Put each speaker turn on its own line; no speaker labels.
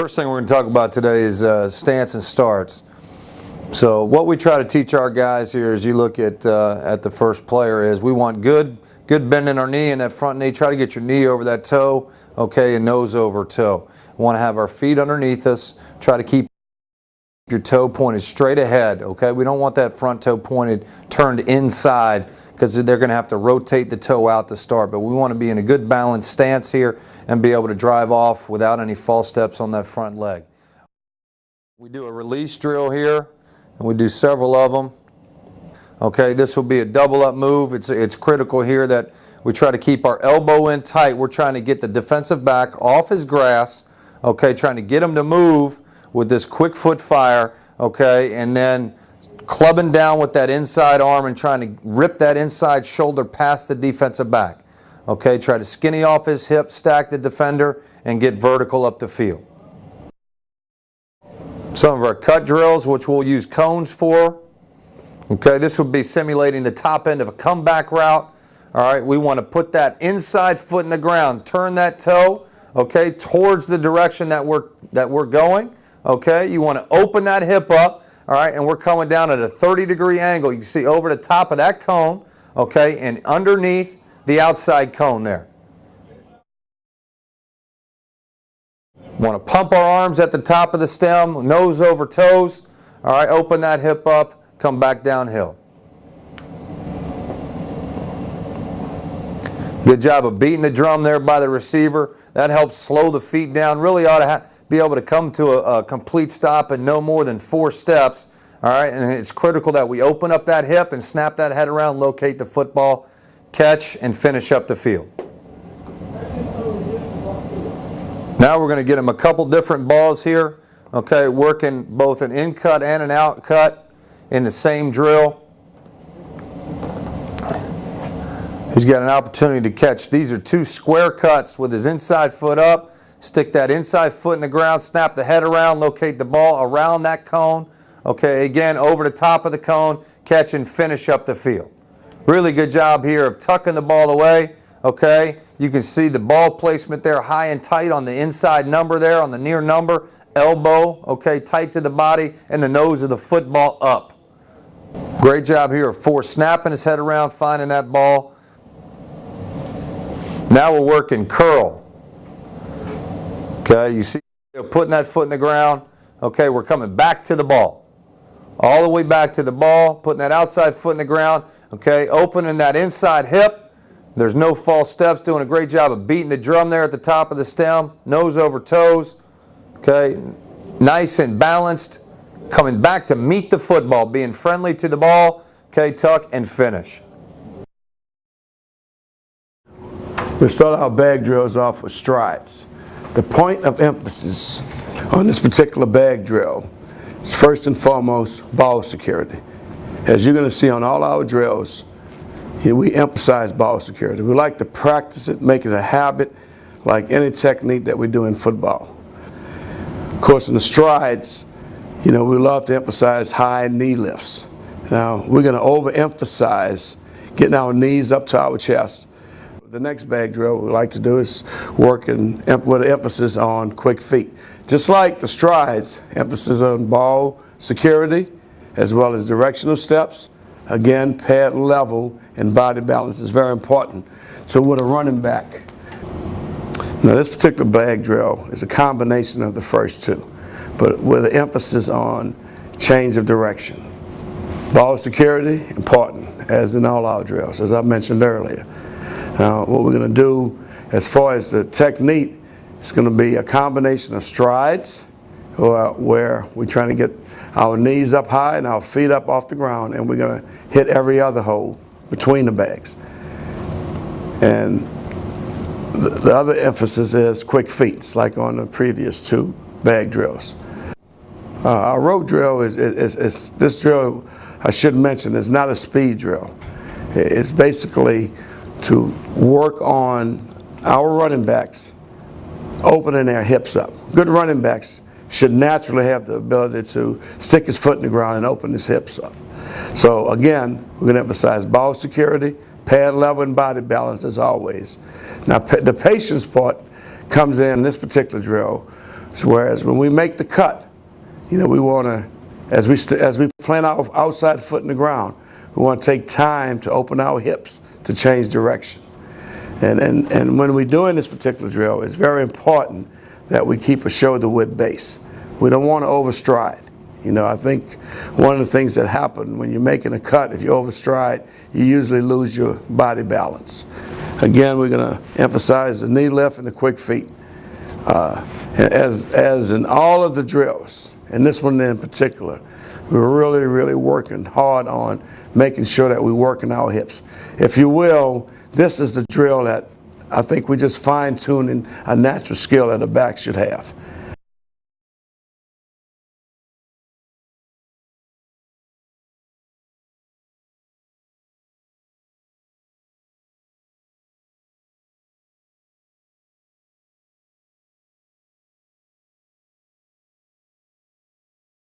First thing we're going to talk about today is stance and starts. So what we try to teach our guys here as you look at the first player is we want good bend in our knee and that front knee. Try to get your knee over that toe, okay, and nose over toe. We want to have our feet underneath us. Try to keep your toe pointed straight ahead, okay? We don't want that front toe pointed, turned inside, because they're going to have to rotate the toe out to start. But we want to be in a good balanced stance here and be able to drive off without any false steps on that front leg. We do a release drill here, and we do several of them. Okay, this will be a double up move. It's critical here that we try to keep our elbow in tight. We're trying to get the defensive back off his grass, okay, trying to get him to move with this quick foot fire, okay, and then clubbing down with that inside arm and trying to rip that inside shoulder past the defensive back. Okay, try to skinny off his hip, stack the defender, and get vertical up the field. Some of our cut drills, which we'll use cones for. Okay, this would be simulating the top end of a comeback route. All right, we want to put that inside foot in the ground, turn that toe, okay, towards the direction that we're going. Okay, you want to open that hip up. All right, and we're coming down at a 30-degree angle. You can see over the top of that cone, okay, and underneath the outside cone there. Want to pump our arms at the top of the stem, nose over toes. All right, open that hip up, come back downhill. Good job of beating the drum there by the receiver. That helps slow the feet down. Really ought to be able to come to a complete stop in no more than 4 steps. All right, and it's critical that we open up that hip and snap that head around, locate the football, catch, and finish up the field. Now we're going to get him a couple different balls here. Okay, working both an in cut and an out cut in the same drill. He's got an opportunity to catch. These are 2 square cuts with his inside foot up. Stick that inside foot in the ground, snap the head around, locate the ball around that cone. Okay, again, over the top of the cone, catch and finish up the field. Really good job here of tucking the ball away. Okay, you can see the ball placement there high and tight on the inside number there, on the near number, elbow, okay, tight to the body, and the nose of the football up. Great job here of force snapping his head around, finding that ball. Now we're working curl. Okay, you see putting that foot in the ground. Okay, we're coming back to the ball. All the way back to the ball, putting that outside foot in the ground. Okay, opening that inside hip. There's no false steps, doing a great job of beating the drum there at the top of the stem. Nose over toes. Okay, nice and balanced. Coming back to meet the football, being friendly to the ball. Okay, tuck and finish.
We start our bag drills off with strides. The point of emphasis on this particular bag drill is first and foremost ball security. As you're going to see on all our drills, here we emphasize ball security. We like to practice it, make it a habit, like any technique that we do in football. Of course, in the strides, we love to emphasize high knee lifts. Now, we're going to overemphasize getting our knees up to our chest. The next bag drill we like to do is working with an emphasis on quick feet. Just like the strides, emphasis on ball security as well as directional steps. Again, pad level and body balance is very important. So with a running back. Now this particular bag drill is a combination of the first 2, but with an emphasis on change of direction. Ball security, important, as in all our drills, as I mentioned earlier. Now, what we're going to do as far as the technique, it's going to be a combination of strides, where we're trying to get our knees up high and our feet up off the ground, and we're going to hit every other hole between the bags. And the other emphasis is quick feet, it's like on the previous 2 bag drills. Our rope drill is this drill, I should mention, is not a speed drill. It's basically to work on our running backs opening their hips up. Good running backs should naturally have the ability to stick his foot in the ground and open his hips up. So again, we're going to emphasize ball security, pad level, and body balance as always. Now the patience part comes in this particular drill So whereas when we make the cut, you know, we want to, as we plant our outside foot in the ground, we want to take time to open our hips to change direction. And when we're doing this particular drill, it's very important that we keep a shoulder width base. We don't want to overstride. You know, I think one of the things that happen when you're making a cut, if you overstride, you usually lose your body balance. Again, we're going to emphasize the knee lift and the quick feet. As in all of the drills, and this one in particular, we're really working hard on making sure that we're working our hips. If you will, this is the drill that I think we just fine-tuning a natural skill that a back should have.